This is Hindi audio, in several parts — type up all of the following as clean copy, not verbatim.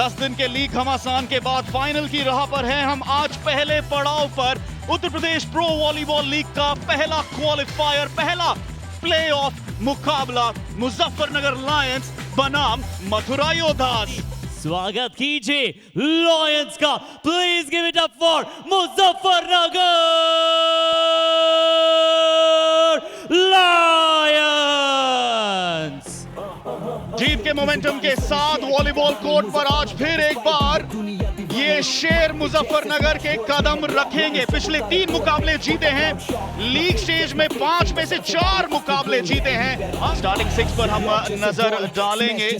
10 दिन के लीग घमासान के बाद फाइनल की राह पर हैं हम। आज पहले पड़ाव पर उत्तर प्रदेश प्रो वॉलीबॉल लीग का पहला क्वालिफायर, पहला प्लेऑफ मुकाबला मुजफ्फरनगर लायंस बनाम मथुरा योद्धास। स्वागत कीजिए लायंस का। Please give it up for Muzaffarnagar lions. जीत के मोमेंटम के साथ वॉलीबॉल कोर्ट पर आज फिर एक बार ये शेर मुजफ्फरनगर के कदम रखेंगे। पिछले 3 मुकाबले जीते हैं, लीग स्टेज में 5 में से 4 मुकाबले जीते हैं। स्टार्टिंग 6 पर हम नजर डालेंगे।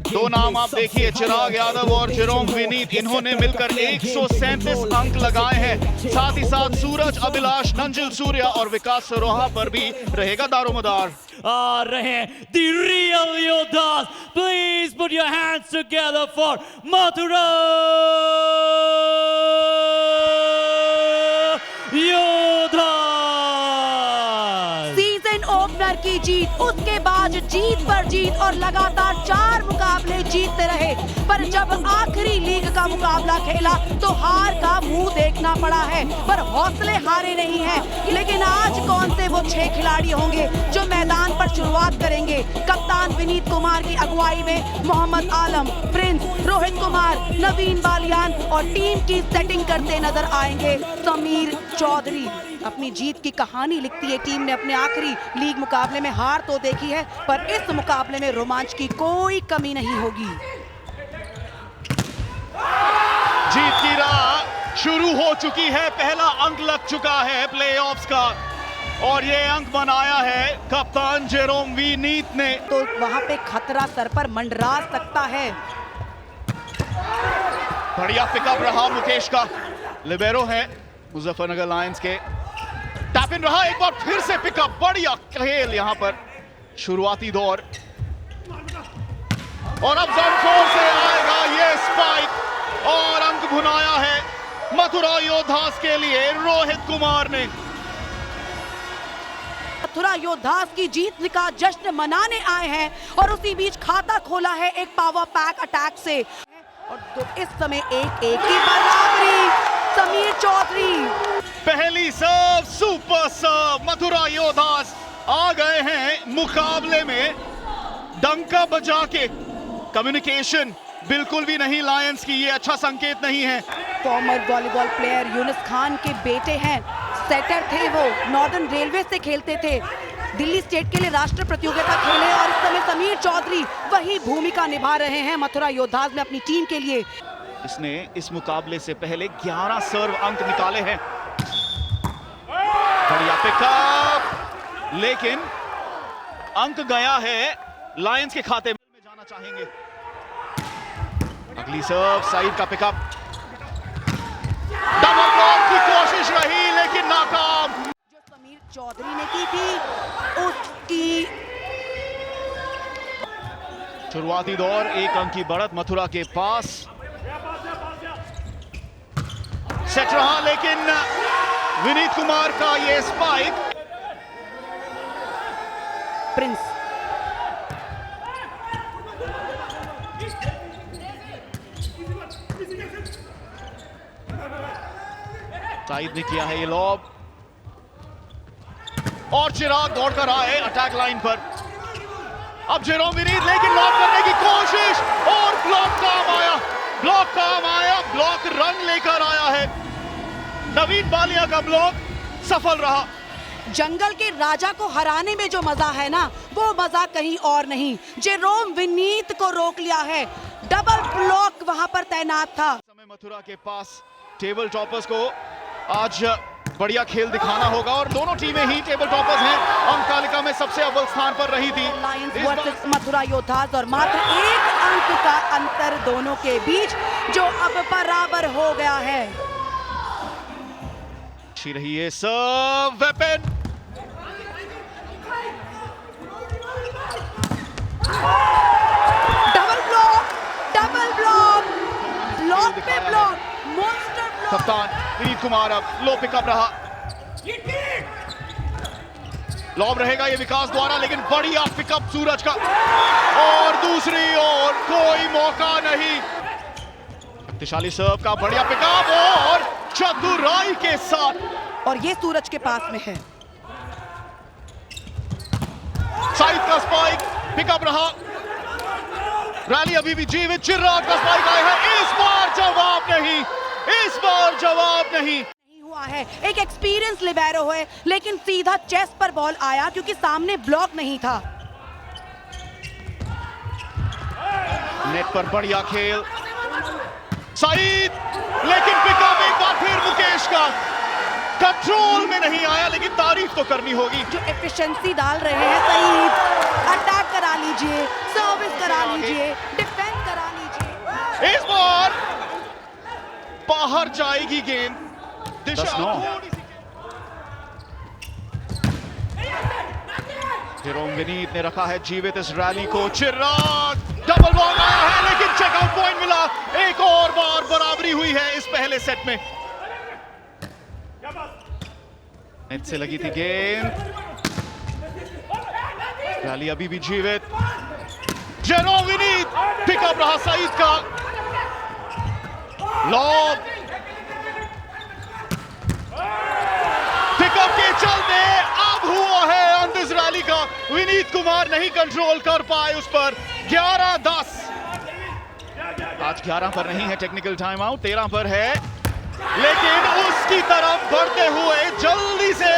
2 नाम आप देखिए, चिराग यादव और जेरोम विनीत, इन्होंने मिलकर 137 अंक लगाए हैं। साथ ही साथ सूरज, अभिलाष, नंजिल सूर्या और विकास सरोहा पर भी रहेगा दारोमदार। आ रहे हैं the real योद्धास। Please put your hands together for Mathura योद्धास। Season opener की जीत, उसके बाद जीत पर जीत और लगातार 4 मुकाबले जीतते रहे, पर जब आखिरी लीग का मुकाबला खेला तो हार का मुंह देखना पड़ा है। पर हौसले हारे नहीं हैं। लेकिन आज कौन से वो 6 खिलाड़ी होंगे जो मैदान पर शुरुआत करेंगे? कप्तान विनीत कुमार की अगुवाई में मोहम्मद आलम, प्रिंस, रोहित कुमार, नवीन बालियान और टीम की सेटिंग करते नजर आएंगे समीर चौधरी। अपनी जीत की कहानी लिखती है टीम ने। अपने आखिरी लीग मुकाबले में हार तो देखी है, पर इस मुकाबले में रोमांच की कोई कमी नहीं होगी। जीत की राह शुरू हो चुकी है, पहला अंक लग चुका है प्लेऑफ्स का और ये अंक बनाया है कप्तान जेरोम विनीत ने। तो वहां पे खतरा सर पर मंडरा सकता है। बढ़िया पिकअप रहा मुकेश का, लिबेरो है मुजफ्फरनगर लायंस के। टैप इन रहा, एक बार फिर से पिकअप, बढ़िया खेल यहां पर। शुरुआती दौर और अब जम 4 से आएगा ये स्पाइक और अंक भुनाया है मथुरा योद्धास के लिए रोहित कुमार ने। मथुरा योद्धास की जीत का जश्न मनाने आए हैं और उसी बीच खाता खोला है एक पावर पैक अटैक से। और तो इस समय 1-1 की बराबरी। समीर चौधरी पहली सर्व, सुपर सर्व। मथुरा योद्धास आ गए हैं मुकाबले में डंका बजा के। कम्युनिकेशन बिल्कुल भी नहीं लायंस की, ये अच्छा संकेत नहीं है। Farmer volleyball player Yunus Khan के बेटे हैं, सेटर थे वो, नॉर्दर्न रेलवे से खेलते थे, दिल्ली स्टेट के लिए राष्ट्रीय प्रतियोगिता खेले और इस समय समीर चौधरी वही भूमिका निभा रहे हैं मथुरा योद्धास में अपनी टीम के लिए। इसने इस मुकाबले से पहले 11 सर्व अंक निकाले हैं। बढ़िया पिकअप, लेकिन अंक गया है लायंस के खाते में जाना चाहेंगे। अगली सर्व, साइड का पिकअप, डबल ब्लॉक की कोशिश रही लेकिन नाकाम। जो समीर चौधरी ने की थी उसकी शुरुआती दौर, 1 अंक की बढ़त मथुरा के पास। सेट रहा लेकिन विनीत कुमार का ये स्पाइक। प्रिंस साइड ने किया है ये लॉब और चिराग दौड़कर आए अटैक लाइन पर। अब जेरोम विनीत, लेकिन लॉब करने की कोशिश और ब्लॉक काम आया, ब्लॉक काम आया, ब्लॉक रन लेकर आया है। नवीन बालिया का ब्लॉक सफल रहा। जंगल के राजा को हराने में जो मजा है ना, वो मजा कहीं और नहीं। जेरोम विनीत को रोक लिया है, डबल ब्लॉक वहां पर तैनात था। समय मथुरा के पास टेबल टॉपर्स को आज बढ़िया खेल दिखाना होगा और दोनों टीमें ही टेबल टॉपर्स हैं। अंक तालिका में सबसे अव्वल स्थान पर रही थी लायंस वर्सेस मथुरा योद्धास और मात्र 1 अंक का अंतर दोनों के बीच, जो अब बराबर हो गया है। अच्छी रही है serve, weapon double block, double block, block पे ब्लॉक, मॉन्स्टर ब्लॉक। कप्तान विनीत कुमार, अब लो पिकअप रहा, लॉब रहेगा ये विकास द्वारा, लेकिन बढ़िया पिकअप सूरज का और दूसरी ओर कोई मौका नहीं। शक्तिशाली सर्व का बढ़िया पिकअप और चतुराई के साथ, और ये सूरज के पास में है। साइड का स्पाइक पिकअप रहा, रैली अभी भी जीवित। चिराग का स्पाइक आया है, इस बार जवाब नहीं, इस बार जवाब नहीं हुआ है। एक एक्सपीरियंस लिबेरो है, लेकिन सीधा चेस्ट पर बॉल आया क्योंकि सामने ब्लॉक नहीं था। नेट पर बढ़िया खेल सईद, लेकिन पिकअप एक बार फिर मुकेश का कंट्रोल में नहीं आया, लेकिन तारीफ तो करनी होगी। जो एफिशिएंसी डाल रहे हैं सईद, अटैक करा लीजिए, सर्विस करा लीजिए, डिफेंस करा लीजिए। इस बार बाहर जाएगी गेंद, दिशा थोड़ी सी। जेरोम विनीत ने रखा है जीवित इस रैली को। चिराग डबल बॉल आया है, लेकिन चेकआउट पॉइंट मिला। एक और बार बराबरी हुई है इस पहले सेट में। नेट से लगी थी गेंद, रैली अभी भी जीवित। जेरोम विनीत, पिकअप रहा सईद का, लॉब पिकअप के चलते अब हुआ है अंत इस रैली का। विनीत कुमार नहीं कंट्रोल कर पाए उस पर। 11-10, आज 11 पर नहीं है टेक्निकल टाइम आउट, 13 पर है, लेकिन उसकी तरफ बढ़ते हुए जल्दी से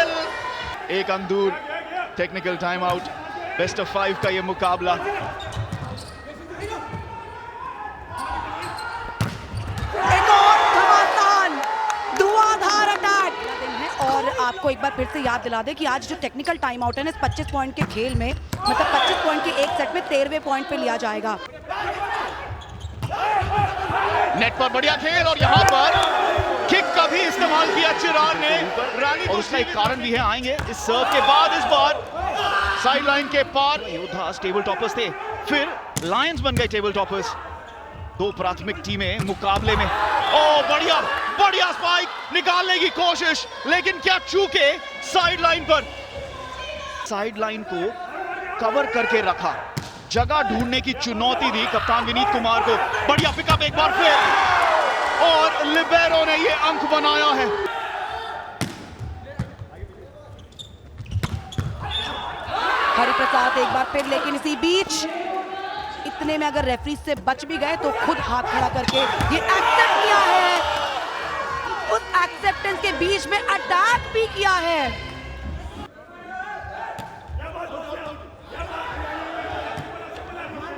एक अंक दूर। Technical time out, best of 5 का ये मुकाबला। एक और धमाकान धुआंधार अटैक। और आपको एक बार फिर से याद दिला दे कि आज जो टेक्निकल टाइम आउट है ना, इस 25 पॉइंट के खेल में, मतलब 25 पॉइंट के एक सेट में 13वें पॉइंट पे लिया जाएगा। नेट पर बढ़िया खेल, और यहां पर किक का भी इस्तेमाल किया चिराग ने। रैली और उसका एक कारण भी है, आएंगे इस सर्व के बाद। इस बार साइड लाइन के पार योद्धास टेबल टॉपर्स थे, फिर लायंस बन गए टेबल टॉपर्स। दो प्राथमिक टीमें मुकाबले में। ओ बढ़िया बढ़िया स्पाइक, निकालने की कोशिश, लेकिन क्या चूके साइड लाइन पर। साइड लाइन को कवर करके रखा, जगह ढूंढने की चुनौती दी कप्तान विनीत कुमार को। बढ़िया पिकअप एक बार फिर, और लिबेरो ने ये अंक बनाया है। हरिप्रसाद एक बार फिर, लेकिन इसी बीच इतने में अगर रेफरी से बच भी गए तो खुद हाथ खड़ा करके ये एक्सेप्ट किया है। उस एक्सेप्टेंस के बीच में अटैक भी किया है।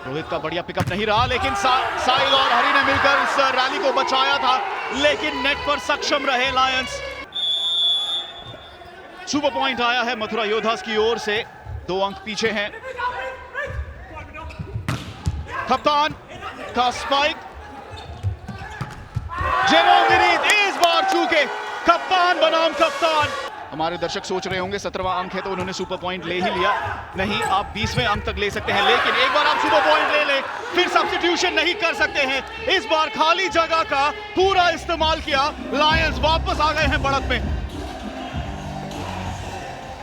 रोहित का बढ़िया पिकअप नहीं रहा, लेकिन साहिल और हरी ने मिलकर इस रैली को बचाया था, लेकिन नेट पर सक्षम रहे लायंस। सुपर पॉइंट आया है मथुरा योद्धास की ओर से, 2 अंक पीछे हैं। कप्तान का स्पाइक, जेरोम विनीत इस बार चूके, कप्तान बनाम कप्तान। हमारे दर्शक सोच रहे होंगे 17वां अंक है तो उन्होंने सुपर पॉइंट ले ही लिया। नहीं, आप 20वें अंक तक ले सकते हैं, लेकिन एक बार आप सुपर पॉइंट ले लें फिर सब्स्टिट्यूशन नहीं कर सकते हैं। इस बार खाली जगह का पूरा इस्तेमाल किया, लायंस वापस आ गए हैं बढ़त में।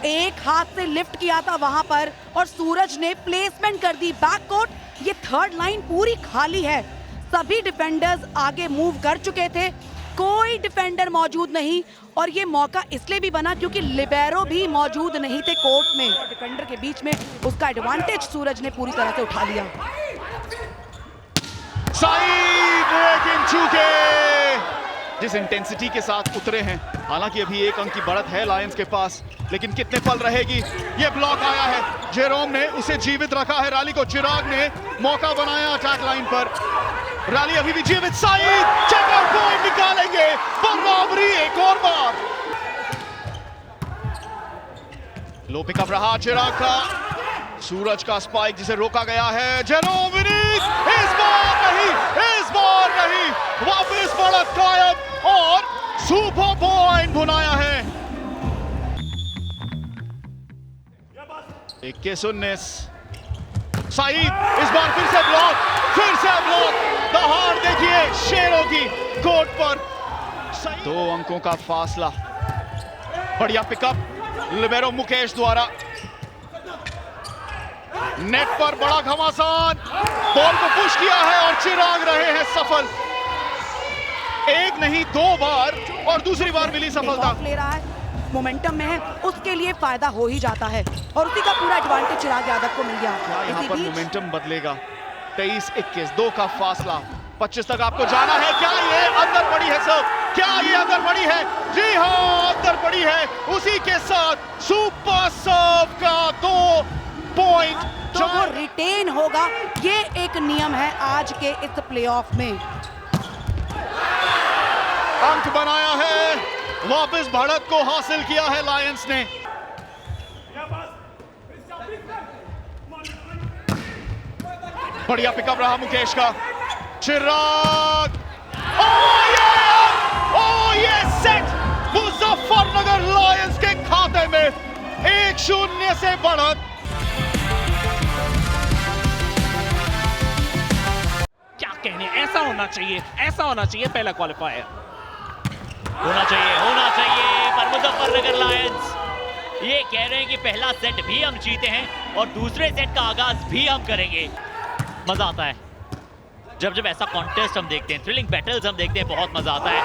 एक हाथ से लिफ्ट किया था वहां पर, और सूरज ने प्लेसमेंट कर दी बैककोर्ट। ये थर्ड लाइन पूरी खाली है, सभी डिफेंडर्स आगे मूव कर चुके थे, कोई डिफेंडर मौजूद नहीं। और ये मौका इसलिए भी बना क्योंकि लिबेरो भी मौजूद नहीं थे कोर्ट में। डिफेंडर के बीच में उसका एडवांटेज सूरज ने पूरी तरह से उठा लिया। साइड, लेकिन चूके जिस इंटेंसिटी के साथ उतरे हैं, हालांकि अभी 1 अंक की बढ़त है लायंस के पास, लेकिन कितने पल रहेगी। ये ब्लॉक आया है, जेरोम ने उसे जीवित रखा है रैली को। चिराग ने मौका बनाया अटैक लाइन पर, रैली अभी भी जीवित। साइड चेकआउट पॉइंट निकालेंगे, बराबरी एक और बार। लो पिकअप रहा चिराग का, सूरज का स्पाइक जिसे रोका गया है। जेरोम विनीत इस बार नहीं, इस बार नहीं, वापस बढ़त कायम और सुपर पॉइंट बनाया है। 21-19, साइद इस बार फिर से ब्लॉक, फिर से ब्लॉक। दहाड़ देखिए शेरों की कोर्ट पर। 2 अंकों का फासला, बढ़िया पिकअप लिबेरो मुकेश द्वारा। नेट पर बड़ा घमासान, बॉल को पुश किया है और चिराग रहे हैं सफल। एक नहीं दो बार और दूसरी बार मिली सफलता। ले रहा है, मोमेंटम में है, उसके लिए फायदा हो ही जाता है और उसी का पूरा एडवांटेज चिराग यादव को मिल गया। यहाँ पर मोमेंटम बदलेगा। 23-21 2 का फासला, 25 तक आपको जाना है। क्या ये अंदर पड़ी है सब? क्या ये अंदर पड़ी है? जी हाँ, अंदर पड़ी है। उसी के साथ सुपर सर्व का 2 पॉइंट तो वो रिटेन होगा, ये एक नियम है आज के इस प्लेऑफ में। अंक बनाया है, वापस बढ़त को हासिल किया है लायंस ने। बढ़िया पिकअप रहा मुकेश का। चिराग, ये सेट मुजफ्फरनगर लायंस के खाते में 1-0 से बढ़त। क्या कहने, ऐसा होना चाहिए, ऐसा होना चाहिए पहला क्वालिफायर होना चाहिए पर मुजफ्फरनगर लायंस ये कह रहे हैं कि पहला सेट भी हम जीते हैं और दूसरे सेट का आगाज भी हम करेंगे। मजा आता है जब ऐसा कॉन्टेस्ट हम देखते हैं, थ्रिलिंग बैटल्स हम देखते हैं, बहुत मजा आता है।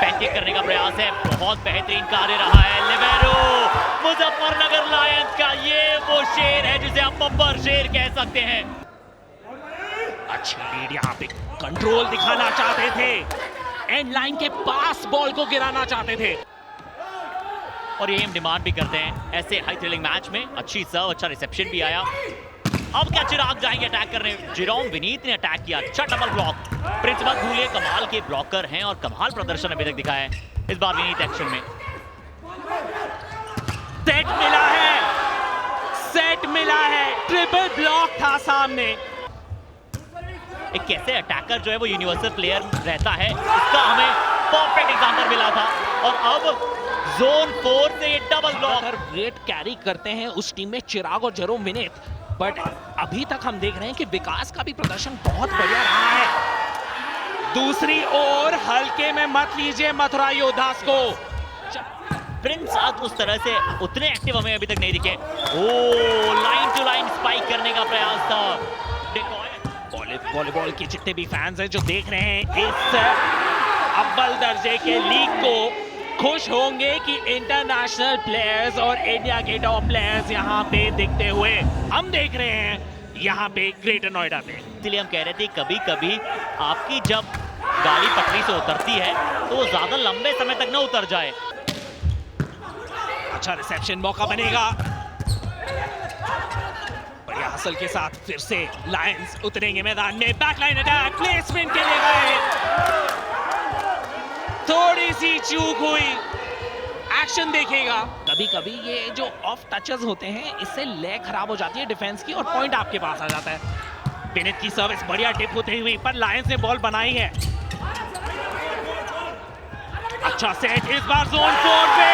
पैनकेक करने का प्रयास है, बहुत बेहतरीन कार्य रहा है। लिबेरो मुजफ्फरनगर लायंस का, ये वो शेर है जिसे आप बब्बर शेर कह सकते हैं। अच्छी लीड, यहाँ पे कंट्रोल दिखाना चाहते थे, एंड लाइन के पास बॉल को गिराना चाहते थे और ये हम डिमांड भी करते हैं ऐसे हाई थ्रिलिंग मैच में। अच्छी सर्व, अच्छा रिसेप्शन भी आया। अब क्या चिराग जाएंगे अटैक करने? जेरोम विनीत ने अटैक किया, अच्छा डबल ब्लॉक। प्रिंस मत भूलिए कमाल के ब्लॉकर हैं और कमाल प्रदर्शन अभी तक दिखाया है इस बार विनीत एक्शन में। सेट मिला है, सेट मिला है, ट्रिपल ब्लॉक था सामने। एक कैसे अटैकर जो है वो यूनिवर्सल प्लेयर रहता है, इसका हमें परफेक्ट एग्जांपल मिला था। और अब जोन 4 से ये डबल ब्लॉक। वेट कैरी करते हैं उस टीम में चिराग और जेरोम विनीत, बट अभी तक हम देख रहे हैं कि विकास का भी प्रदर्शन बहुत बढ़िया रहा है। दूसरी ओर हल्के में मत लीजिए मथुरा योद्धास को। प्रिंस आज उस तरह से उतने एक्टिव हमें अभी तक नहीं दिखे। ओ, लाइन टू लाइन स्पाइक करने का प्रयास था। वॉलीबॉल के जितने भी फैंस हैं जो देख रहे हैं इस अव्वल दर्जे के लीग को, खुश होंगे कि इंटरनेशनल प्लेयर्स और इंडिया के टॉप प्लेयर्स यहाँ पे दिखते हुए हम देख रहे हैं यहाँ पे ग्रेटर नोएडा पे। इसलिए हम कह रहे थे कभी कभी आपकी जब गाड़ी पटरी से उतरती है तो वो ज्यादा लंबे समय तक ना उतर जाए। अच्छा रिसेप्शन मौका बनेगा, बढ़िया हसल के साथ फिर से लायंस उतरेंगे मैदान में। बैकलाइन अटैक, प्लेसमेंट के लिए गए, थोड़ी सी चूक हुई। एक्शन देखेगा, कभी कभी ये जो ऑफ टचेस होते हैं इससे लेग खराब हो जाती है डिफेंस की और पॉइंट आपके पास आ जाता है। विनीत की सर्विस बढ़िया टिप होती हुई, पर लायंस ने बॉल बनाई है। अच्छा सेट इस बार जोन 4 पे,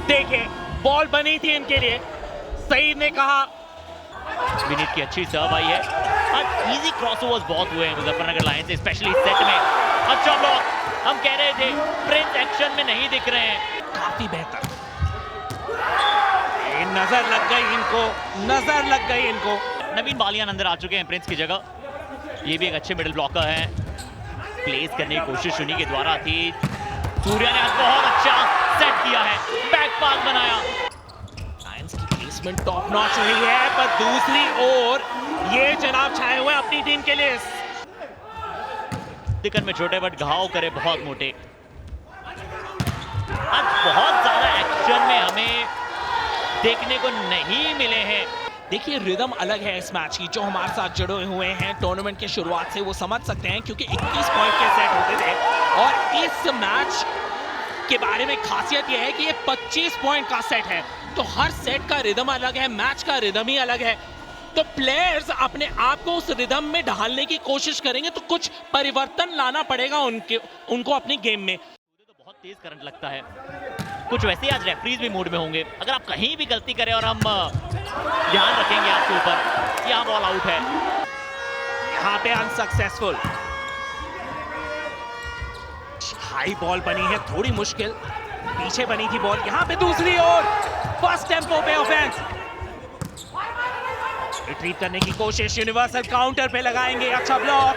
देखिए बॉल बनी थी इनके लिए, सईद ने कहा। विनीत की अच्छी सर्व आई है। आज इजी क्रॉसओवर्स बहुत हुए हैं मुजफ्फरनगर लायंस, स्पेशली सेट में। अच्छा ब्लॉक, हम कह रहे थे प्रिंस एक्शन में नहीं दिख रहे हैं। काफी बेहतर, नजर लग गई इनको, नजर लग गई इनको। नवीन बालियान अंदर आ चुके हैं प्रिंस की जगह। ये भी एक अच्छे मिडिल ब्लॉकर हैं, प्लेस करने की कोशिश उन्हीं के द्वारा थी। सूर्या ने आज बहुत अच्छा सेट किया है, बैक पास बनाया। लायंस की प्लेसमेंट टॉप नॉच रही है, पर दूसरी ओर ये जनाब छाए हुए अपनी टीम के लिए। दिक्कत में छोटे बट घाव करे बहुत मोटे। आज बहुत ज्यादा एक्शन में हमें देखने को नहीं मिले हैं। देखिए रिदम अलग है इस मैच की, जो हमारे साथ जुड़े हुए हैं टूर्नामेंट के शुरुआत से वो समझ सकते हैं, क्योंकि 21 पॉइंट के सेट होते थे और इस मैच के बारे में खासियत यह है कि ये 25 पॉइंट का सेट है, तो हर सेट का रिदम अलग है, मैच का रिदम ही अलग है। तो प्लेयर्स अपने आप को उस रिदम में ढालने की कोशिश करेंगे, तो कुछ परिवर्तन लाना पड़ेगा उनको अपनी गेम में। तो बहुत तेज करंट लगता है, कुछ वैसे ही आज रेफरीज भी मूड में होंगे। अगर आप कहीं भी गलती करें और हम ध्यान रखेंगे आपके ऊपर, यहाँ बॉल आउट है, यहाँ पे अनसक्सेसफुल। हाई बॉल बनी है, थोड़ी मुश्किल, पीछे बनी थी बॉल। यहाँ पे दूसरी ओर फर्स्ट टेम्पो पे ऑफेंस, रिट्रीव करने की कोशिश, यूनिवर्सल काउंटर पे लगाएंगे, अच्छा ब्लॉक।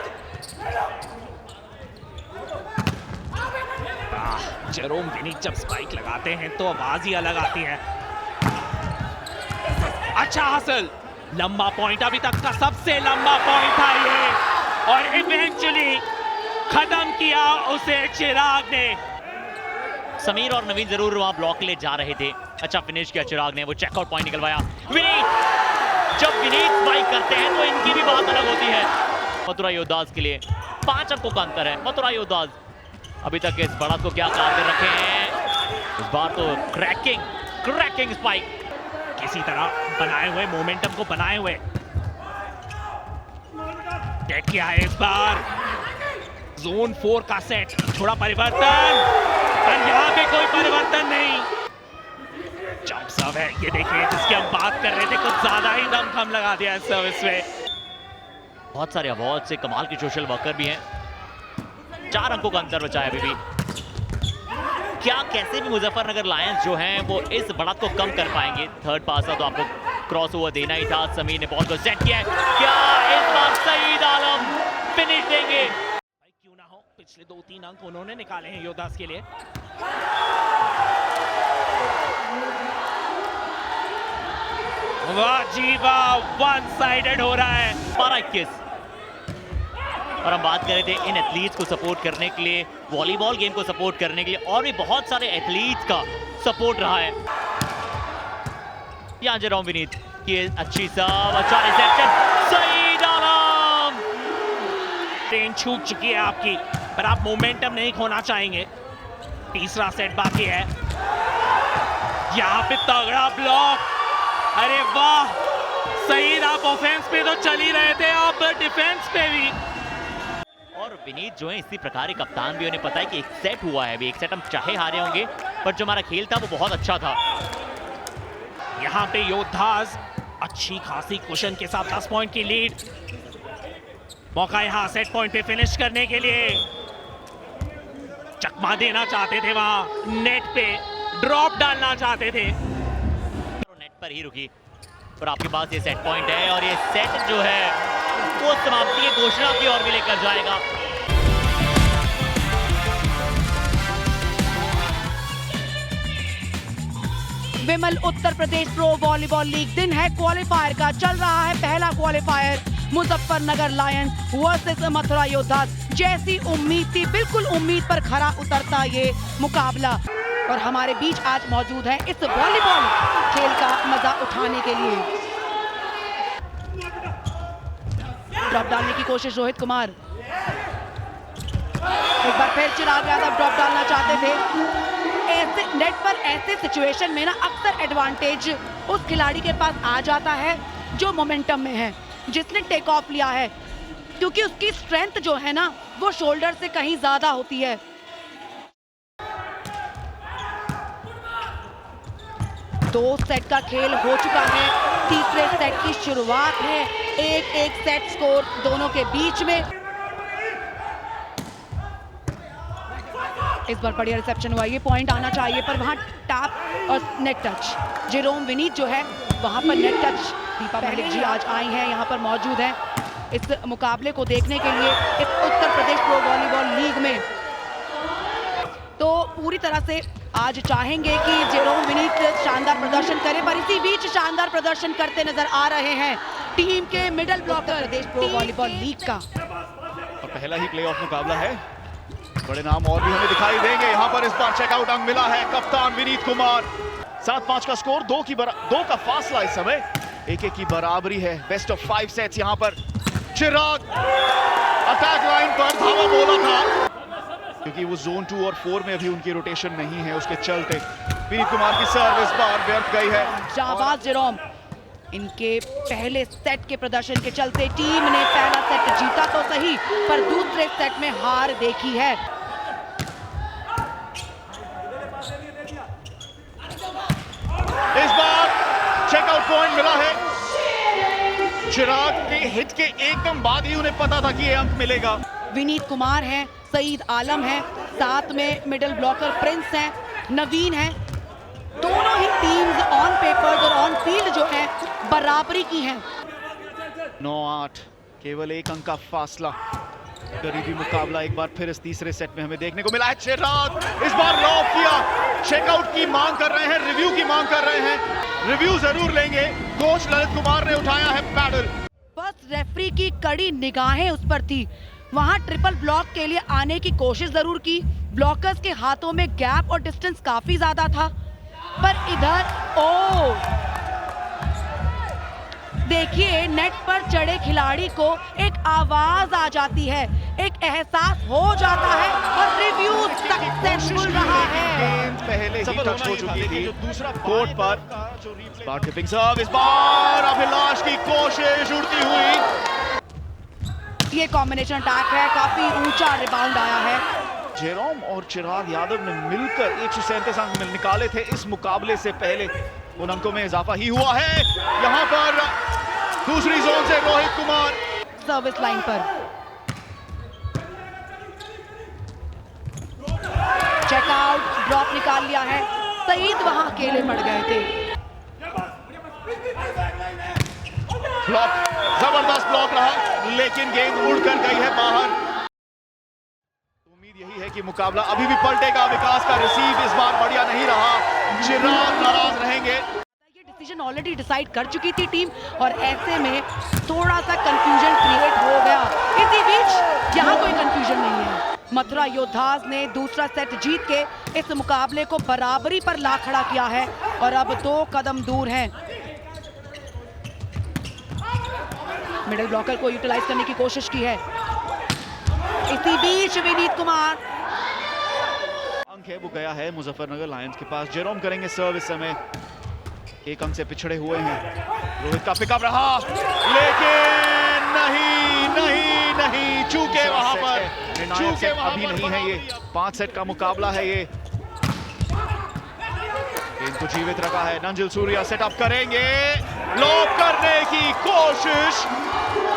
जेरोम विनीत जब स्पाइक लगाते हैं तो आवाज ही अलग आती है। अच्छा हासिल, लंबा पॉइंट, अभी तक का सबसे लंबा पॉइंट था ये, और इवेंचुअली खत्म किया उसे चिराग ने। समीर और नवीन जरूर वहां ब्लॉक के लिए जा रहे थे, अच्छा फिनिश किया चिराग ने, वो चेकआउट पॉइंट निकलवाया। विनीत, जब विनीत स्पाइक करते हैं तो इनकी भी बात अलग होती है। मथुरा योद्धास के लिए 5 अंकों का अंतर है। मथुरा योद्धास अभी तक इस बढ़त को क्या कारगर रखे हैं, इस बार तो क्रैकिंग स्पाइक, किसी तरह बनाए हुए मोमेंटम को बनाए हुए डेट किया है इस बार। जोन 4 का सेट, थोड़ा परिवर्तन, पर यहाँ पे कोई परिवर्तन नहीं। जंप सर्व है, ये देखिए जिसकी हम बात कर रहे थे, कुछ ज्यादा ही दम लगा दिया इस सर्विस में। बहुत सारे अवार्ड से कमाल के सोशल वर्कर भी हैं। 4 अंकों का अंतर बचा है अभी भी। क्या कैसे भी मुजफ्फरनगर लायंस जो हैं वो इस बढ़त को कम कर पाएंगे। थर्ड पास था तो आपको क्रॉस ओवर देना ही था। समीर ने बॉल को सेट किया है, क्या इस बार सईद आलम फिनिश देंगे? क्यों ना हो, पिछले 2-3 अंक उन्होंने निकाले हैं योद्धास के लिए। वाह जी वाह, वन साइडेड हो रहा है। 12-21 और हम बात कर रहे थे इन एथलीट्स को सपोर्ट करने के लिए, वॉलीबॉल गेम को सपोर्ट करने के लिए, और भी बहुत सारे एथलीट्स का सपोर्ट रहा है। यहाँ जेरोम विनीत की अच्छी सर्व, अच्छा रिसेप्शन, सईद आलम। ट्रेन छूट चुकी है आपकी, पर आप मोमेंटम नहीं खोना चाहेंगे। तीसरा सेट बाकी है, यहाँ पे तगड़ा ब्लॉक, अरे वाह सईद, आप ऑफेंस पे तो चल ही रहे थे, आप डिफेंस पे भी। और विनीत जो है इसी प्रकार के कप्तान भी, उन्हें पता है कि एक सेट हुआ है, अभी एक सेट हम चाहे हारे होंगे, पर जो हमारा खेल था वो बहुत अच्छा था। यहाँ पे योद्धास अच्छी खासी कुशन के साथ 10 पॉइंट की लीड, मौका यहाँ सेट पॉइंट पे फिनिश करने के लिए। चकमा देना चाहते थे, वहां नेट पे ड्रॉप डालना चाहते थे, नेट पर ही रुकी। और आपके पास ये सेट पॉइंट है, और ये सेट जो है वो समाप्ति की घोषणा की ओर भी लेकर जाएगा। Vimal Uttar Pradesh pro volleyball league, दिन है क्वालिफायर का, चल रहा है पहला qualifier, Muzaffarnagar lions versus Mathura Yoddhas. जैसी उम्मीद थी, बिल्कुल उम्मीद पर खरा उतरता ये मुकाबला। और हमारे बीच आज मौजूद है इस वॉलीबॉल खेल का मजा उठाने के लिए। ड्रॉप डालने की कोशिश रोहित कुमार, एक बार फिर चिराग यादव ड्रॉप डालना चाहते थे। ऐसे नेट पर ऐसे सिचुएशन में ना अक्सर एडवांटेज उस खिलाड़ी के पास आ जाता है जो मोमेंटम में है, जिसने टेक ऑफ लिया है, क्योंकि उसकी स्ट्रेंथ जो है ना वो शोल्डर से कहीं ज्यादा होती है। दो सेट का खेल हो चुका है, तीसरे सेट की शुरुआत है, 1-1 सेट स्कोर दोनों के बीच में। इस बार बढ़िया रिसेप्शन हुआ, ये पॉइंट आना चाहिए, पर वहां टैप और नेट टच। जेरोम विनीत जो है वहां पर नेट टच। दीपा मलिक जी आज आई हैं, यहाँ पर मौजूद हैं इस मुकाबले को देखने के लिए इस उत्तर प्रदेश प्रो वॉलीबॉल लीग में। तो पूरी तरह से आज चाहेंगे कि जेरोम विनीत शानदार प्रदर्शन करे, पर इसी बीच शानदार प्रदर्शन करते नजर आ रहे हैं टीम के मिडल ब्लॉकर प्रदेश प्रो वॉलीबॉल लीग का। और पहला ही प्लेऑफ मुकाबला है, बड़े नाम और भी हमें दिखाई देंगे। यहाँ पर इस बार चेकआउट अंक मिला है कप्तान विनीत कुमार। 7-5 का स्कोर, 2 का फासला इस समय, 1-1 की बराबरी है। बेस्ट ऑफ 5 सेट्स यहाँ पर। चिराग अटैक लाइन पर धावा बोला था, क्योंकि वो जोन 2 और 4 में अभी उनकी रोटेशन नहीं है, उसके चलते विनीत कुमार की सर्व इस बार व्यर्थ गई है। जाबाज जेरोम, इनके पहले सेट के प्रदर्शन के चलते टीम ने पहला सेट जीता तो सही, पर दूसरे सेट में हार देखी है। इस बार चेकआउट पॉइंट मिला है चिराग के हिट के एकदम बाद ही उन्हें पता था कि ये अंक मिलेगा। विनीत कुमार हैं, सईद आलम है, साथ में मिडिल ब्लॉकर प्रिंस हैं, नवीन है। दोनों ही टीम्स ऑन पेपर्स और ऑन फील्ड जो है बराबरी की हैं। 9-8, केवल 1 अंक का फासला। करीबी मुकाबला एक बार फिर इस तीसरे सेट में हमें देखने को मिला है। चिराग इस बार लॉक किया, चेकआउट की मांग कर रहे हैं, रिव्यू की मांग कर रहे हैं। रिव्यू जरूर लेंगे। कोच ललित कुमार ने उठाया है पैडल। बस रेफरी की कड़ी निगाहें उस पर थी। वहां ट्रिपल ब्लॉक के लिए आने की कोशिश जरूर की। ब्लॉकर्स के हाथों में गैप और डिस्टेंस काफी ज्यादा था, पर इधर देखिए नेट पर चढ़े खिलाड़ी को एक आवाज आ जाती है, एक एहसास हो जाता है और रिव्यू सक्सेसफुल रहा है। गेंद पहले ही टच हो चुकी थी कोर्ट पर। टिपिंग सर्व, इस बार अभिलाष की कोशिश उड़ती हुई। ये कॉम्बिनेशन अटैक है, काफी ऊंचा रिबाउंड आया है। जेरोम और चिराग यादव ने मिलकर 137 अंक निकाले थे इस मुकाबले से पहले। उन अंकों में इजाफा ही हुआ है। यहां पर दूसरी जोन से रोहित कुमार सर्विस लाइन पर चेकआउट, ड्रॉप निकाल लिया है। सईद वहां अकेले पड़ गए थे। ब्लॉक, जबरदस्त ब्लॉक रहा, लेकिन गेंद उड़कर गई है बाहर। उम्मीद यही है कि मुकाबला अभी भी पलटेगा। विकास का रिसीव इस बार बढ़िया नहीं रहा। चिराग नाराज रहेंगे। ये डिसीजन ऑलरेडी डिसाइड कर चुकी थी टीम, और ऐसे में थोड़ा सा कंफ्यूजन क्रिएट हो गया। इसी बीच यहाँ कोई कंफ्यूजन नहीं है। मथुरा योद्धास ने दूसरा सेट जीत के इस मुकाबले को बराबरी पर ला खड़ा किया है और अब 2 कदम दूर हैं। मिडिल ब्लॉकर को यूटिलाइज करने की कोशिश की है। इसी बीच विनीत कुमार अंक है वो गया है मुजफ्फरनगर लायंस के पास। जेरोम करेंगे सर्व। इस समय 1 अंक से पिछड़े हुए हैं। रोहित का पिकअप रहा, लेकिन नहीं चूके वहां पर, चूके अभी नहीं है। ये 5 सेट का मुकाबला है। ये इनको जीवित रखा है। नंजिल सूर्या सेटअप करेंगे, लॉक करने की कोशिश,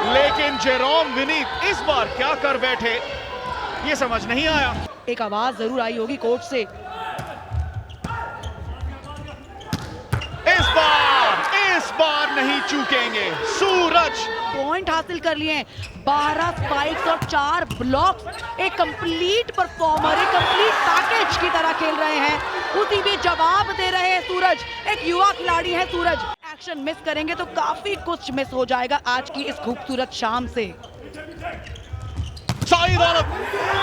लेकिन जेरोम विनीत इस बार क्या कर बैठे ये समझ नहीं आया। एक आवाज जरूर आई होगी कोच से। इस बार नहीं चूकेंगे। सूरज पॉइंट हासिल कर लिए हैं। 12 स्पाइक्स और 4 ब्लॉक्स। एक कंप्लीट परफॉर्मर, एक कंप्लीट पैकेज की तरह खेल रहे हैं। उसी भी जवाब दे रहे हैं सूरज। एक युवा खिलाड़ी है सूरज। एक्शन मिस करेंगे तो काफी कुछ मिस हो जाएगा आज की इस खूबसूरत शाम से। सईद आलम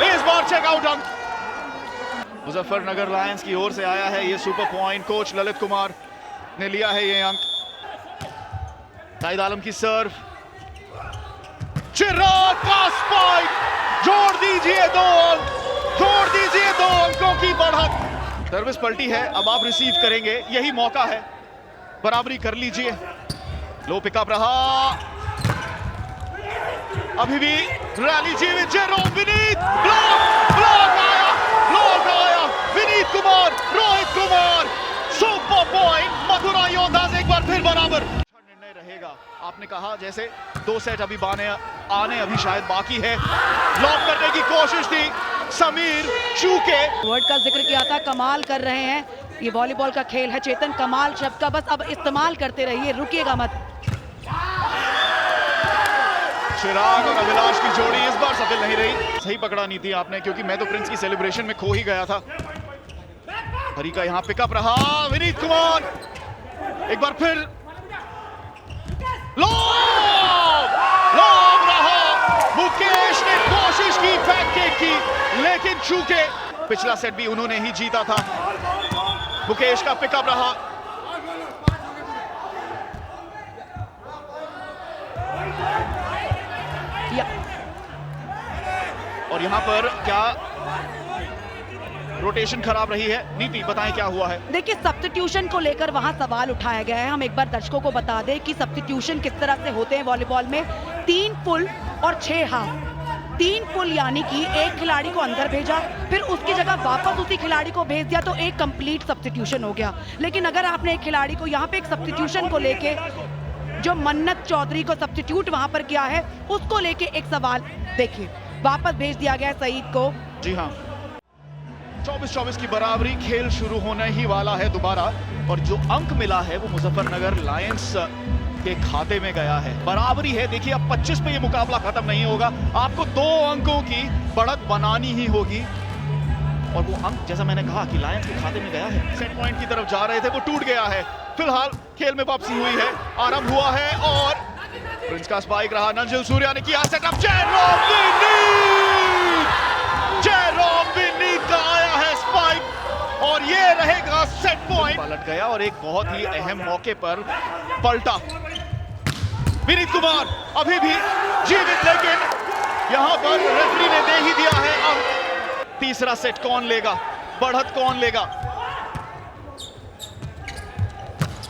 इस बार चेकआउट अंक मुजफ्फरनगर लायंस की ओर से आया है। ये super point coach Lalit Kumar ने लिया है ये अंक। सईद आलम की सर्व, चिराग का स्पाइक, जोड़ दीजिए 2 अंक, जोड़ दीजिए 2 अंकों की बढ़त। सर्विस पलटी है, अब आप रिसीव करेंगे, यही मौका है, बराबरी कर लीजिए। लो पिकअप रहा, अभी भी रैली जीवित। जेरोम विनीत, ब्लॉक आया, विनीत कुमार, रोहित कुमार, सुपर पॉइंट। मथुरा योद्धास एक बार फिर बराबर। निर्णय रहेगा। आपने कहा जैसे 2 सेट अभी आने अभी शायद बाकी है। लॉक करने की कोशिश थी, समीर चूके। वर्ड का जिक्र किया था, कमाल कर रहे हैं। ये वॉलीबॉल का खेल है चेतन, कमाल शब्द का बस अब इस्तेमाल करते रहिए, रुकिएगा मत। चिराग और अभिलाष की जोड़ी इस बार सफल नहीं रही। सही पकड़ा नहीं थी आपने, क्योंकि मैं तो प्रिंस की सेलिब्रेशन में खो ही गया था। हरी का यहां पिकअप रहा। विनीत कुमार एक बार फिर लॉब रहा। मुकेश ने कोशिश की पैनकेक की, लेकिन चूके। पिछला सेट भी उन्होंने ही जीता था। मुकेश का पिकअप रहा। और यहां पर क्या रोटेशन खराब रही है? नीति बताएं क्या हुआ है। देखिए सब्स्टिट्यूशन को लेकर वहां सवाल उठाया गया है। हम एक बार दर्शकों को बता दें कि सब्स्टिट्यूशन किस तरह से होते हैं वॉलीबॉल में। 3 फुल और 6 हाफ। 3 फुल यानी कि एक खिलाड़ी को अंदर भेजा, फिर उसकी जगह वापस उसी खिलाड़ी को भेज दिया, तो एक कंप्लीट सब्स्टिट्यूशन हो गया। लेकिन अगर आपने एक खिलाड़ी को यहाँ पे एक सब्स्टिट्यूशन को लेके, जो मन्नत चौधरी को सब्स्टिट्यूट वहां पर किया है, उसको लेके एक सवाल, देखिए वापस भेज दिया गया सईद को। जी हाँ, 24-24 की बराबरी, खेल शुरू होने ही वाला है दोबारा। और जो अंक मिला है वो मुजफ्फरनगर लायंस के खाते में गया है। बराबरी है। देखिए अब 25 पे ये मुकाबला खत्म नहीं होगा, आपको 2 अंकों की बढ़त बनानी ही होगी। और वो अंक जैसा मैंने कहा कि लायंस के खाते में गया है। सेट पॉइंट की तरफ जा रहे थे, वो टूट गया है। फिलहाल खेल में वापसी हुई है, आरंभ हुआ है और प्रिंस का स्पाइक रहा। नंजिल सूर्या ने किया सेटअप, जेरोम विनीत का आया है स्पाइक और ये रहेगा सेट पॉइंट। पलट गया और एक बहुत ही अहम मौके पर पलटा। विनीत कुमार अभी भी जीवित, लेकिन यहां पर रेफरी ने दे ही दिया है। अब तीसरा सेट कौन लेगा, बढ़त कौन लेगा?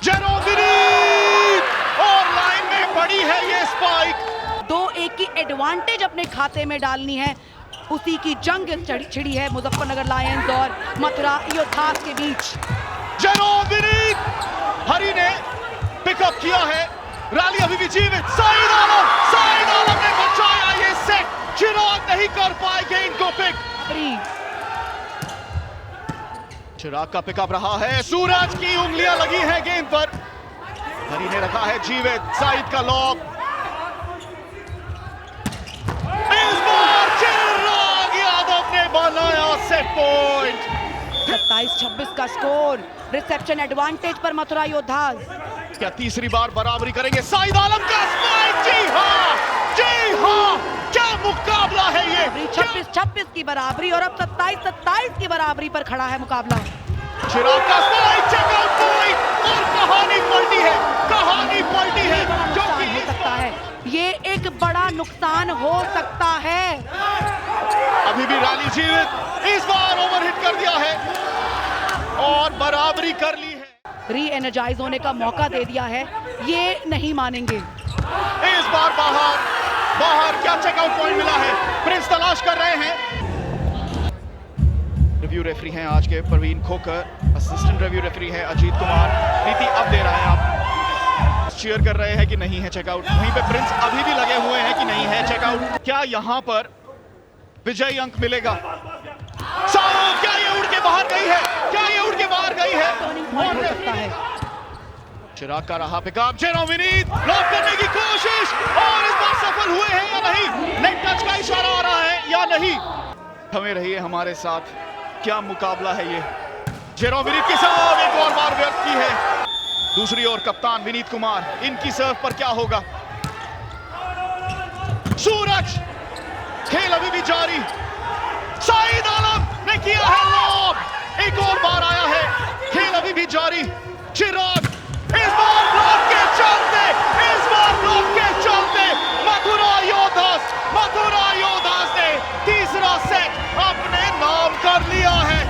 जेरोम विनीत और लाइन में पड़ी है ये स्पाइक। 2-1 की एडवांटेज अपने खाते में डालनी है, उसी की जंग छिड़ी है मुजफ्फरनगर लायंस और मथुरा योद्धास के बीच। जेरोम विनीत, हरी ने पिकअप किया है, रैली अभी भी जीवित। सईद आलम ने बचाया ये सेट, चिराग नहीं कर पाएंगे इनको पिक। चिराग का पिकअप रहा है, सूरज की उंगलियां लगी हैं गेंद पर, हरी ने रखा है जीवित। सईद का लॉक, इस बार चिराग यादव ने बनाया सेट पॉइंट। 27-26 का स्कोर, रिसेप्शन एडवांटेज पर मथुरा योद्धास। क्या तीसरी बार बराबरी करेंगे? सईद आलम का स्पाइक, जी हाँ, क्या मुकाबला है ये। 26-26 की बराबरी और अब 27-27 की बराबरी पर खड़ा है मुकाबला। चिराग का स्पाइक, चेकआउट पॉइंट और कहानी पलटी है, क्योंकि हो सकता है ये एक बड़ा नुकसान हो सकता है। अभी भी रैली जीवित, इस बार ओवरहिट कर दिया है और बराबरी कर ली है। री एनर्जाइज होने का मौका दे दिया है, ये नहीं मानेंगे। इस बार बाहर क्या चेकआउट पॉइंट मिला है? प्रिंस तलाश कर रहे हैं। रिव्यू रेफरी हैं आज के प्रवीण खोकर, असिस्टेंट रिव्यू रेफरी है अजीत कुमार। नीति अब दे रहा है, आप चीयर कर रहे हैं कि नहीं है चेकआउट। वहीं पे प्रिंस अभी भी लगे हुए हैं कि नहीं है चेकआउट। क्या यहां पर विजयी अंक मिलेगा? क्या ये उड़ के बाहर गई है? हो सकता है। चिराग का रहा पिकअप, जेरोम विनीत ब्लॉक करने की कोशिश और इस बार सफल हुए हैं या नहीं? नेट टच का इशारा आ रहा है या नहीं? हमें रहिए हमारे साथ, क्या मुकाबला है ये। जेरोम विनीत की सर्व एक और बार व्यर्थ की है। दूसरी ओर कप्तान विनीत कुमार, इनकी सर्व पर क्या होगा? सूरज, खेल अभी भी जारी। सईद आलम ने किया है लॉब, एक और बार आया है, खेल अभी भी जारी। चिराग इस बार ब्लॉक के चलते मथुरा योद्धास ने तीसरा सेट अपने नाम कर लिया है।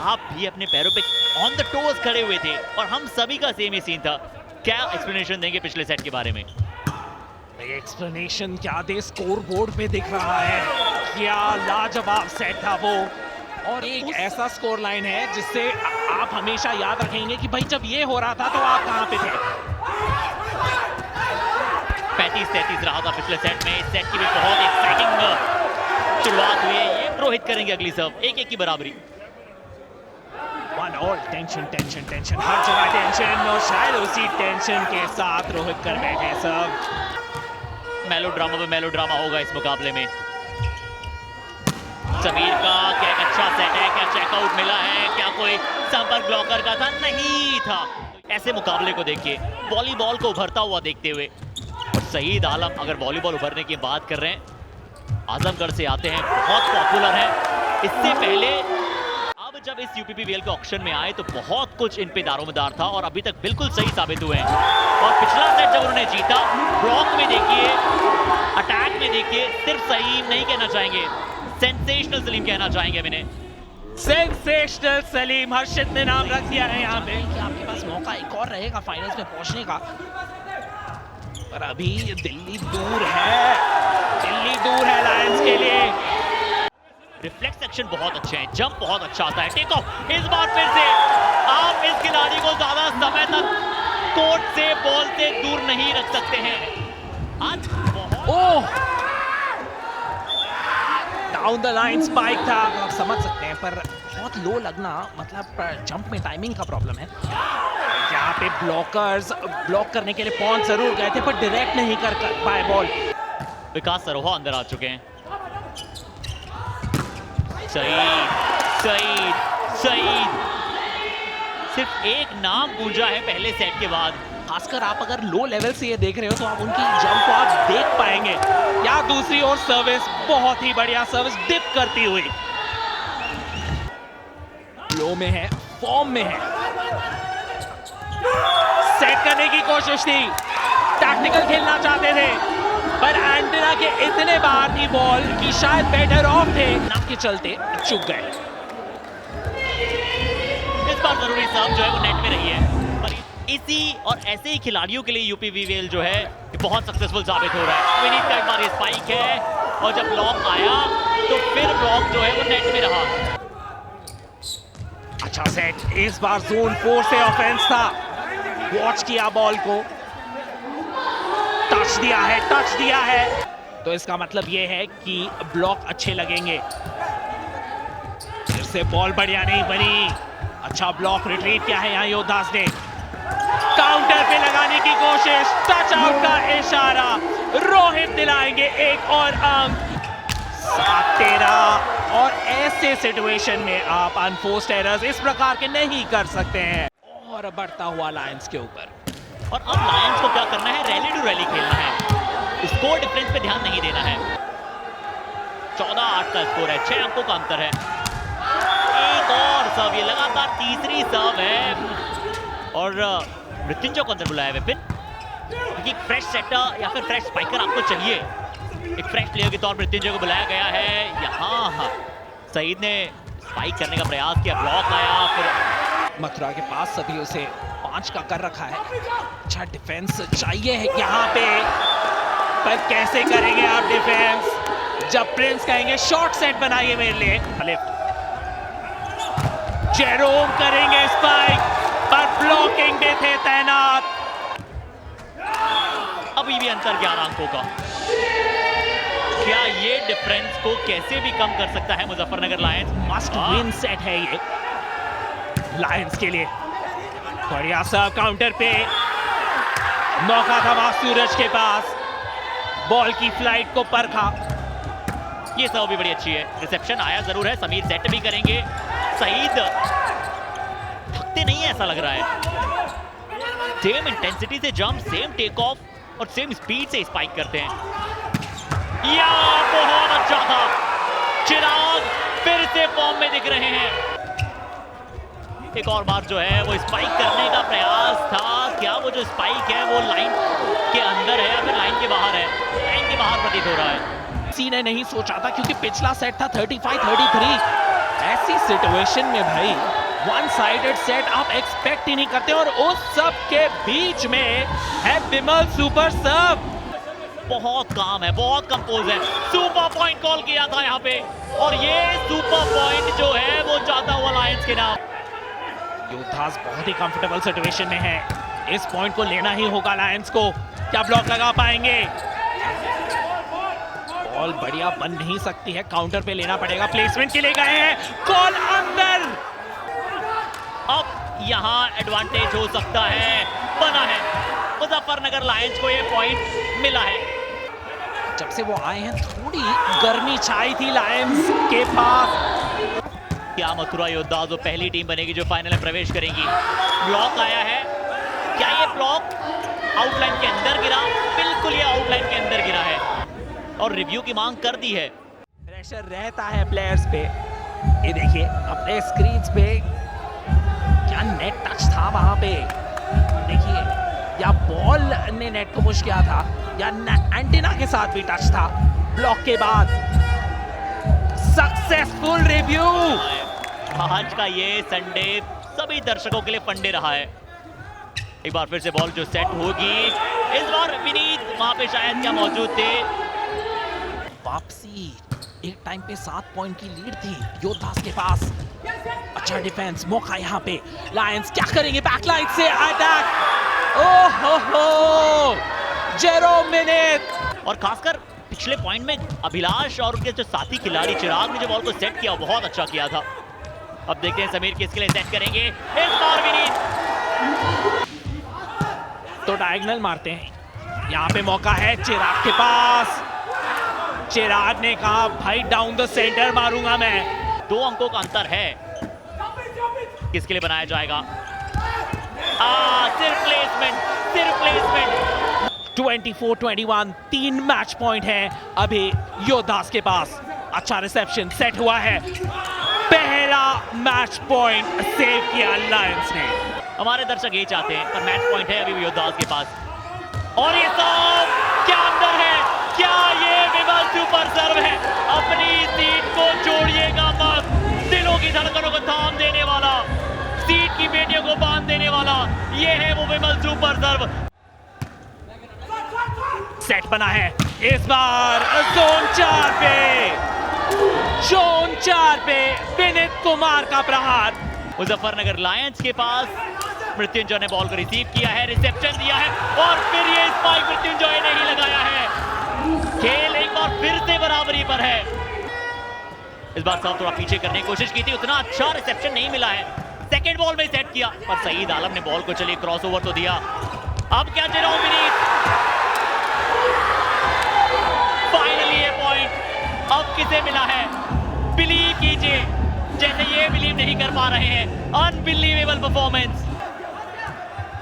आप भी अपने पैरों पे ऑन द टोज खड़े हुए थे और हम सभी का सेम ही सीन था। क्या एक्सप्लेनेशन देंगे पिछले सेट के बारे में? एक्सप्लेनेशन क्या दे, स्कोर बोर्ड पे दिख रहा है, क्या लाजवाब सेट था वो। और एक ऐसा स्कोर लाइन है जिससे आप हमेशा याद रखेंगे कि भाई जब ये हो रहा था तो आप कहां पे थे। 35-33 रहा था पिछले सेट में। इस सेट की भी बहुत एक्साइटिंग शुरुआत हुई है। ये रोहित करेंगे अगली सर्व, 1-1 की बराबरी। वन ऑल टेंशन, हर जगह टेंशन और शायद उसी टेंशन के साथ रोहित कर बैठे सर्व। मेलोड्रामा पे मेलोड्रामा होगा इस मुकाबले में। समीर का क्या एक अच्छा सेट है, क्या चेकआउट मिला है, क्या कोई संपर्क ब्लॉकर का था? नहीं था। ऐसे मुकाबले को देखिए, वॉलीबॉल को उभरता हुआ देखते हुए। और सईद आलम अगर वॉलीबॉल उभरने की बात कर रहे हैं, आजमगढ़ से आते हैं, बहुत पॉपुलर है। इससे पहले अब जब इस यूपीपीवीएल के ऑक्शन में आए तो बहुत कुछ इन पे दारोमदार था और अभी तक बिल्कुल सही साबित हुए हैं। और पिछला सेट जब उन्होंने जीता, ब्लॉक में देखिए, अटैक में देखिए, सिर्फ सलीम नहीं कहना चाहेंगे, सेंसेशनल सलीम कहना चाहेंगे। मैंने सेंसेशनल सलीम, हर्षित ने नाम रख दिया है यहाँ पे कि आपके पास मौका एक और रहेगा फाइनल्स में पहुंचने का। पर अभी दिल्ली दूर है लायंस के लिए। रिफ्लेक्स सेक्शन बहुत अच्छे हैं, जंप बहुत अच्छा आता है, टेक ऑफ। इस बार फिर से आप इस खिलाड़ी को ज्यादा समय तक कोर्ट से बॉल से दूर नहीं रख सकते हैं। आज डाउन द लाइन स्पाइक था, आप समझ सकते हैं, पर बहुत लो लगना, मतलब जंप में टाइमिंग का प्रॉब्लम है। यहाँ पे ब्लॉकर्स ब्लॉक करने के लिए पहुंच जरूर गए थे पर डायरेक्ट नहीं कर पाए बॉल। विकास सरोहा अंदर आ चुके हैं। सईद सिर्फ एक नाम गूंजा है पहले सेट के बाद। खासकर आप अगर लो लेवल से ये देख रहे हो तो आप उनकी जंप को आप देख पाएंगे। या दूसरी ओर सर्विस, बहुत ही बढ़िया सर्विस डिप करती हुई। लो में है, फॉर्म में है, सेट करने की कोशिश थी, टैक्टिकल खेलना चाहते थे पर एंटेना के इतने बाहर थी बॉल कि शायद बेटर ऑफ थे ना के चलते चुक गए। इस बार जरूरी सर्व जो है वो नेट में रही है, पर इसी और ऐसे ही खिलाड़ियों के लिए यूपी वीवीएल जो है बहुत सक्सेसफुल साबित हो रहा है। विनीत का एक बार स्पाइक है और जब ब्लॉक आया तो फिर ब्लॉक जो है वो नेट में रहा। अच्छा सेट, इस बार जोन 4 से ऑफेंस था। वॉच किया बॉल को, टच दिया है तो इसका मतलब यह है कि ब्लॉक अच्छे लगेंगे। फिर से बॉल बढ़िया नहीं बनी। अच्छा ब्लॉक रिट्रीट किया है यहाँ योद्धास ने, काउंटर पे लगाने की कोशिश, टच आउट का इशारा, रोहित दिलाएंगे एक और अंक। 7-13 और ऐसे सिचुएशन में आप अनफोर्स्ड एरर्स इस प्रकार के नहीं कर सकते हैं। और बढ़ता हुआ लायंस के ऊपर, और अब लायंस को क्या करना है, रैली टू रैली खेलना है, स्कोर डिफरेंस पे ध्यान नहीं देना है। 14-8 का स्कोर है, 6 अंकों का अंतर है। एक और सर्व, ये लगातार तीसरी सर्व है और मृत्युंजय को अंदर बुलाया विपिन, क्योंकि एक फ्रेश सेटर या फिर फ्रेश स्पाइकर आपको चाहिए। एक फ्रेश प्लेयर के तौर पर मृत्युंजय को बुलाया गया है। यहाँ सईद ने स्पाइक करने का प्रयास किया, ब्लॉक आया, फिर मथुरा के पास सभी उसे 5 का कर रखा है। अच्छा डिफेंस चाहिए है यहाँ पे, पर कैसे करेंगे आप डिफेंस जब प्रिंस कहेंगे शॉर्ट सेट बनाइए मेरे लिए। लिफ्ट जेरोम करेंगे स्पाइक, पर ब्लॉकिंग पे थे तैनात। अभी भी अंतर 11 अंकों का। क्या ये डिफरेंस को कैसे भी कम कर सकता है Muzaffarnagar Lions? Must win set है ये लायंस के लिए। बढ़िया सर्व, काउंटर पे मौका था वहां सूरज के पास, बॉल की फ्लाइट को परखा। ये सर्व भी बड़ी अच्छी है, रिसेप्शन आया जरूर है, समीर सेट भी करेंगे। सईद थकते नहीं है ऐसा लग रहा है, सेम इंटेंसिटी से जंप, सेम टेक ऑफ और सेम स्पीड से स्पाइक करते हैं। या बहुत अच्छा था, चिराग फिर से फॉर्म में दिख रहे हैं। एक और बार जो है वो स्पाइक करने का प्रयास था। क्या वो जो स्पाइक है वो लाइन के अंदर है या फिर लाइन के बाहर है? लाइन के बाहर प्रतीत हो रहा है। किसी ने नहीं सोचा था क्योंकि पिछला सेट था 35-33। ऐसी सिचुएशन में भाई वन साइडेड सेट आप एक्सपेक्ट ही नहीं करते, और उस सब के बीच में है विमल सुपर सर्व। बहुत काम है, बहुत कंपोज है। सुपर पॉइंट कॉल किया था यहाँ पे, और ये सुपर पॉइंट जो है वो जाता हुआ लायंस के नाम। योद्धास बहुत ही कंफर्टेबल सिचुएशन में है, इस पॉइंट को लेना ही होगा लायंस को। क्या ब्लॉक लगा पाएंगे? बॉल बढ़िया बन नहीं सकती है, काउंटर पे लेना पड़ेगा, प्लेसमेंट के लिए गए हैं, कॉल अंदर। अब यहाँ एडवांटेज हो सकता है, बना है, मुजफ्फरनगर लायंस को ये पॉइंट मिला है। जब से वो आए हैं थोड़ी गर्मी छाई थी लायंस के पास। क्या मथुरा योद्धा जो पहली टीम बनेगी जो फाइनल में प्रवेश करेंगी? ब्लॉक आया है, क्या ये ब्लॉक आउटलाइन के अंदर गिरा? बिल्कुल ये आउटलाइन के अंदर गिरा है और रिव्यू की मांग कर दी है। प्रेशर रहता है प्लेयर्स पे। ये देखिए अपने स्क्रीन पे क्या नेट टच था वहां पे, देखिए, या बॉल ने नेट को पुश किया था या एंटीना के साथ भी टच था। ब्लॉक के बाद सक्सेसफुल रिव्यू। आज का ये संडे सभी दर्शकों के लिए फंडे रहा है। एक बार फिर से बॉल जो सेट होगी, इस बार विनीत वहां पे शायद क्या मौजूद थे। वापसी, एक टाइम पे 7 पॉइंट की लीड थी योद्धास के पास। अच्छा डिफेंस, मौका यहाँ पे, लायंस क्या करेंगे? बैकलाइन से अटैक, ओहो जेरोम मिनेट। और खासकर पिछले पॉइंट में अभिलाष और उनके जो साथी खिलाड़ी चिराग ने जो बॉल को सेट किया बहुत अच्छा किया था। अब देखते हैं समीर किसके लिए सेट करेंगे, इस बार विनीत तो डायगोनल मारते हैं, यहाँ पे मौका है चिराग के पास। चिराग ने कहा भाई डाउन द सेंटर मारूंगा मैं। 2 अंकों का अंतर है, किसके लिए बनाया जाएगा? सिर्फ प्लेसमेंट 24-21 3 मैच पॉइंट है अभी योद्धास के पास। अच्छा रिसेप्शन सेट हुआ है, पहला मैच पॉइंट सेव किया लायंस ने। हमारे दर्शक यही चाहते हैं, पर मैच पॉइंट है अभी भी योद्धास के पास। और ये सर्व क्या अंदर है, क्या ये विमल सुपर सर्व है? अपनी सीट को जोड़िएगा मत, दिलों की धड़कनों को थाम देने वाला, सीट की बेटियों को बांध देने वाला, ये है वो विमल सुपर सर्व। सेट बना है इस बार जोन 4 पे विनीत कुमार का प्रहार। मुजफ्फरनगर लायंस के पास मृत्युंजय ने बॉल को रिसीव किया है, रिसेप्शन दिया है और फिर ये स्पाइक मृत्युंजय ने ही लगाया है। खेल एक बार फिर से बराबरी पर है। इस बार साफ थोड़ा पीछे करने की कोशिश की थी, उतना अच्छा रिसेप्शन नहीं मिला है। सेकंड बॉल में सेट किया, पर सईद आलम ने बॉल को चलिए क्रॉसओवर तो दिया। अब क्या जेरोम विनीत, फाइनली ये पॉइंट अब किसे मिला है? बिलीव कीजिए, जैसे ये बिलीव नहीं कर पा रहे हैं। Unbelievable performance.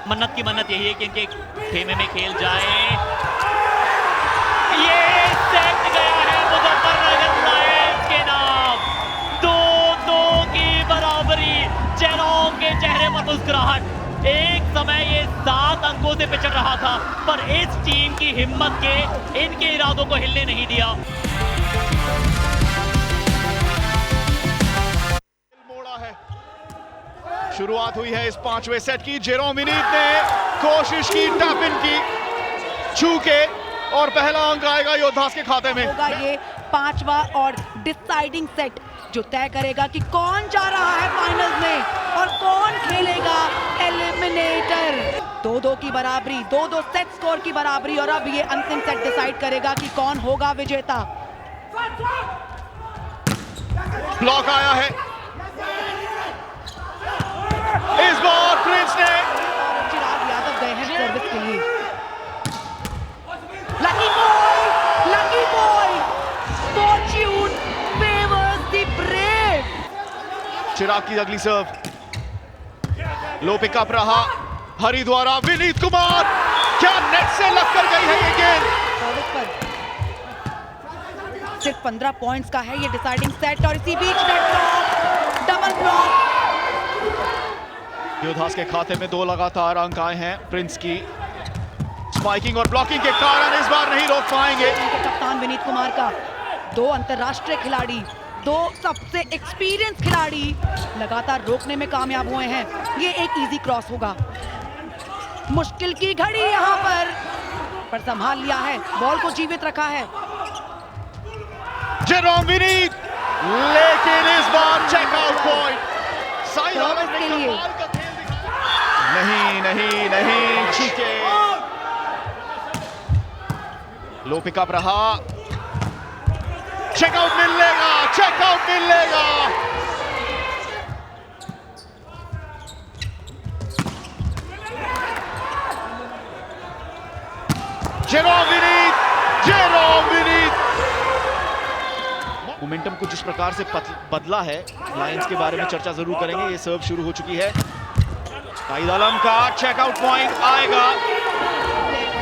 मन्नत की मन्नत यही है कि इनके खेमे में खेल जाए। ये सेट गया है मुजफ्फरनगर लायंस के नाम। 2-2 की बराबरी, जेरोम के चेहरे पर मुस्कुराहट। एक समय ये 7 अंकों से पिछड़ रहा था, पर इस टीम की हिम्मत के इनके इरादों को हिलने नहीं दिया। शुरुआत हुई है इस 5वें सेट की। जेरोम विनीत ने कोशिश की टैप इन की, छू के, और पहला अंक आएगा योद्धास के खाते में। होगा ये 5वां और डिसाइडिंग सेट, जो तय करेगा कि कौन जा रहा है फाइनल्स में और कौन खेलेगा एलिमिनेटर। 2-2 की बराबरी, 2-2 सेट स्कोर की बराबरी, और अब ये अंतिम सेट डिसाइड करेगा कि कौन होगा विजेता। ब्लॉक आया है इस बार प्रिंस ने। चिराग यादव गए हैं सर्विस के लिए। Lucky boy, fortune favours the brave. Chirag की अगली सर्व, लो पिकअप रहा हरि द्वारा। विनीत कुमार, क्या नेट से लग कर गई है ये गेंद? सर्विस पर सिर्फ 15 पॉइंट्स का है ये डिसाइडिंग सेट, और इसी बीच डबल ब्लॉक। योद्धास के खाते में 2 लगातार अंक आए हैं। प्रिंस की स्पाइकिंग और ब्लॉकिंग के कारण इस बार नहीं रोक पाएंगे। कप्तान विनीत कुमार का 2 अंतरराष्ट्रीय खिलाड़ी, 2 सबसे एक्सपीरियंस खिलाड़ी लगातार रोकने में कामयाब हुए हैं। ये एक इजी क्रॉस होगा। मुश्किल की घड़ी यहाँ पर संभाल लिया है, बॉल को जीवित रखा है जेरोम विनीत, लेकिन इस बार चेकआउट पॉइंट के लिए। नहीं छीके। लो पिकअप रहा, चेकआउट मिलेगा। जेरोम विनीत। मोमेंटम कुछ इस प्रकार से बदला है। लायंस के बारे में चर्चा जरूर करेंगे। ये सर्व शुरू हो चुकी है। सईद आलम का चेकआउट पॉइंट आएगा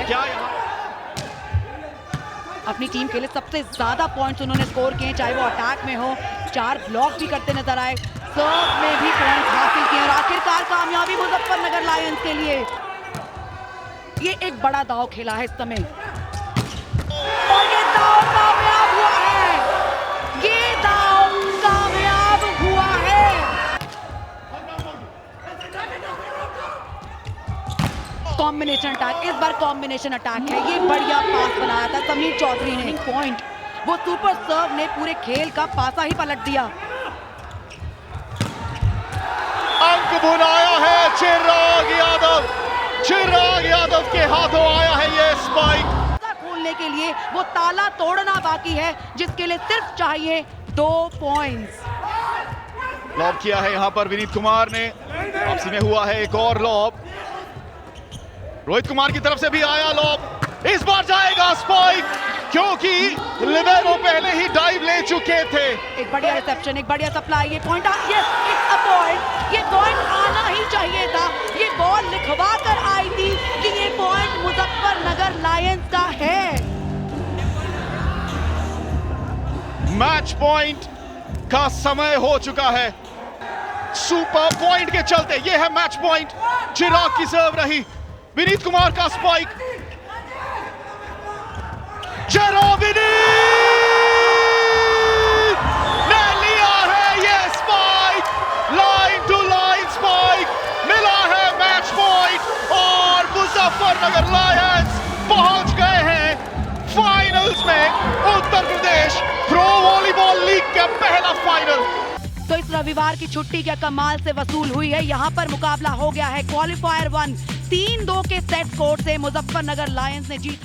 क्या? अपनी टीम के लिए सबसे ज्यादा पॉइंट्स उन्होंने स्कोर किए, चाहे वो अटैक में हो, 4 ब्लॉक भी करते नजर आए, सर्व में भी पॉइंट्स हासिल किए, और आखिरकार कामयाबी मुजफ्फरनगर लायंस के लिए। ये एक बड़ा दांव खेला है इस समय, और ये दांव कामयाब हुआ है। कॉम्बिनेशन अटैक, इस बार कॉम्बिनेशन अटैक है। ये बढ़िया पास बनाया था समीर चौधरी ने। पॉइंट, वो सुपर सर्व ने पूरे खेल का पासा ही पलट दिया। अंक बुलाया है चिराग यादव के हाथों आया है ये स्पाइक। खोलने के लिए वो ताला तोड़ना बाकी है, जिसके लिए सिर्फ चाहिए 2 पॉइंट्स। लॉब किया है यहां पर विनीत कुमार ने, वापसी में हुआ है एक और लॉब, रोहित कुमार की तरफ से भी आया लॉब, इस बार जाएगा स्पाइक क्योंकि लिबेरो पहले ही डाइव ले चुके थे। एक बढ़िया रिसेप्शन, एक बढ़िया सप्लाई, ये पॉइंट इट्स अ पॉइंट, ये पॉइंट आना ही चाहिए था। ये बॉल लिखवा कर आई थी कि ये पॉइंट मुजफ्फरनगर लायंस का है। मैच पॉइंट का समय हो चुका है, सुपर पॉइंट के चलते ये है मैच पॉइंट। चिराग की सर्व रही, विनीत कुमार का स्पाइक, विनीत ने लिया है ये spike, line to line spike, मिला है मैच पॉइंट और मुजफ्फरनगर लायंस पहुंच गए हैं फाइनल्स में। उत्तर प्रदेश प्रो वॉलीबॉल लीग का पहला फाइनल। तो इस रविवार की छुट्टी क्या कमाल से वसूल हुई है। यहाँ पर मुकाबला हो गया है क्वालिफायर 1, 3-2 के सेट स्कोर से मुजफ्फरनगर लायंस ने जीत